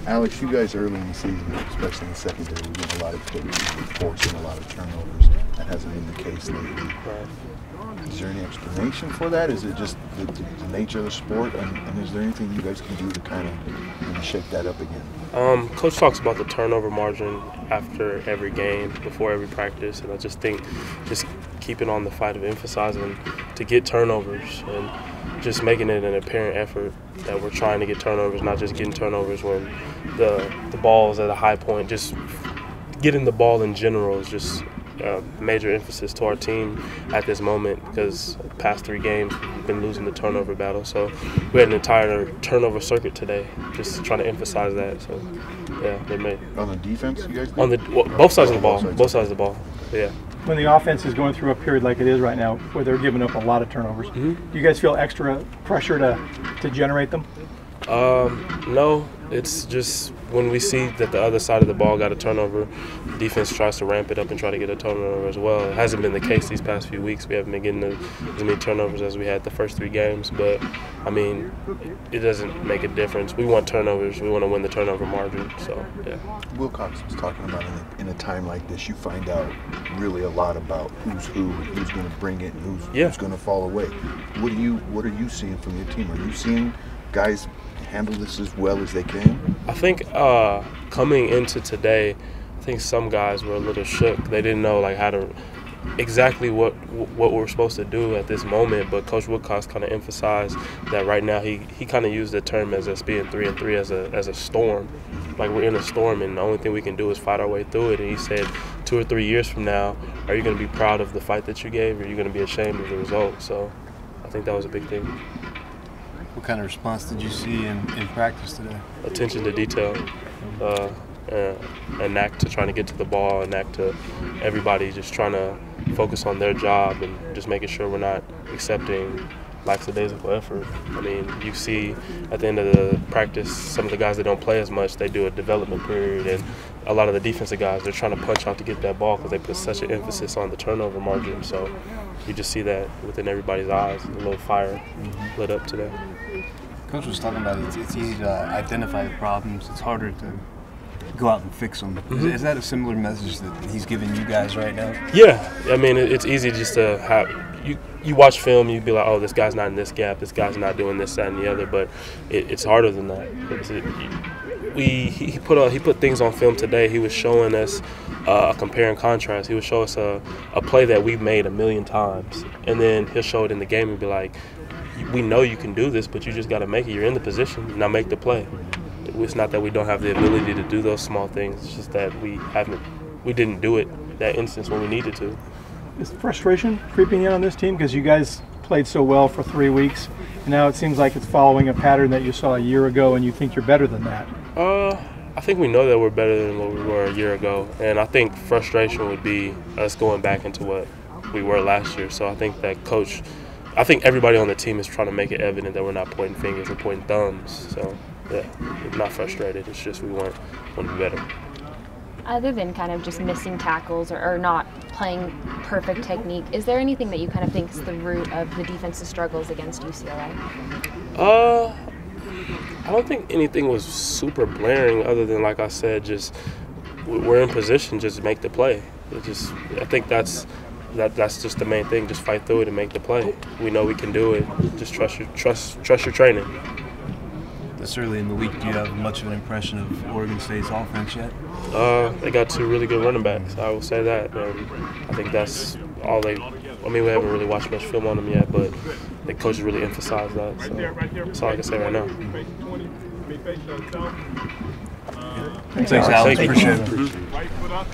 Alex, you guys early in the season, especially in the secondary, we get a lot of reports and a lot of turnovers. That hasn't been the case lately. Is there any explanation for that? Is it just the nature of the sport? And is there anything you guys can do to kind of shake that up again? Coach talks about the turnover margin after every game, before every practice, and I just think just keeping on the fight of emphasizing to get turnovers and just making it an apparent effort that we're trying to get turnovers, not just getting turnovers when the ball is at a high point. Just getting the ball in general is just a major emphasis to our team at this moment, because the past 3 games we've been losing the turnover battle. So we had an entire turnover circuit today, just trying to emphasize that. So yeah, they made. On the defense, you guys? On the both sides of the ball. Both sides of the ball. Yeah. When the offense is going through a period like it is right now, where they're giving up a lot of turnovers, do you guys feel extra pressure to generate them? No, it's just when we see that the other side of the ball got a turnover, the defense tries to ramp it up and try to get a turnover as well. It hasn't been the case these past few weeks. We haven't been getting as many turnovers as we had the first 3 games, but I mean, it doesn't make a difference. We want turnovers. We want to win the turnover margin. So yeah. Wilcox was talking about in a time like this, you find out really a lot about who's going to bring it, and who's going to fall away. What are you seeing from your team? Are you seeing guys handle this as well as they can? I think coming into today, I think some guys were a little shook. They didn't know how to exactly what we're supposed to do at this moment. But Coach Wilcox kind of emphasized that right now he kind of used the term as us being 3-3 as a storm. Like we're in a storm, and the only thing we can do is fight our way through it. And he said 2 or 3 years from now, are you going to be proud of the fight that you gave, or are you going to be ashamed of the result? So I think that was a big thing. What kind of response did you see in practice today? Attention to detail, a knack to trying to get to the ball, a knack to everybody just trying to focus on their job and just making sure we're not accepting lackadaisical effort. I mean, you see at the end of the practice, some of the guys that don't play as much, they do a development period, and a lot of the defensive guys, they're trying to punch out to get that ball because they put such an emphasis on the turnover margin. So you just see that within everybody's eyes, a little fire lit up today. Coach was talking about it's easy to identify the problems. It's harder to go out and fix them. Is that a similar message that he's giving you guys right now? Yeah. I mean, it's easy just to have you watch film, you'd be like, oh, this guy's not in this gap, this guy's not doing this, that, and the other. But it's harder than that. He put things on film today. He was showing us a compare and contrast. He would show us a play that we've made 1,000,000 times, and then he'll show it in the game and be like, we know you can do this, but you just got to make it. You're in the position, now make the play. It's not that we don't have the ability to do those small things. It's just that we didn't do it that instance when we needed to. Is frustration creeping in on this team because you guys played so well for 3 weeks, and now it seems like it's following a pattern that you saw a year ago, and you think you're better than that? I think we know that we're better than what we were a year ago, and I think frustration would be us going back into what we were last year. So I think that I think everybody on the team is trying to make it evident that we're not pointing fingers, we're pointing thumbs. So yeah, we're not frustrated. It's just we want to be better. Other than kind of just missing tackles or not playing perfect technique, is there anything that you kind of think is the root of the defensive struggles against UCLA? I don't think anything was super blaring other than, like I said, just we're in position, just make the play. I think that's just the main thing. Just fight through it and make the play. We know we can do it. Just trust your training. This early in the week, do you have much of an impression of Oregon State's offense yet? They got 2 really good running backs. I will say that. And I think that's all they. I mean, we haven't really watched much film on them yet, but the coaches really emphasized that. So that's all I can say right now. Thanks, Alex. Thank you. Appreciate it.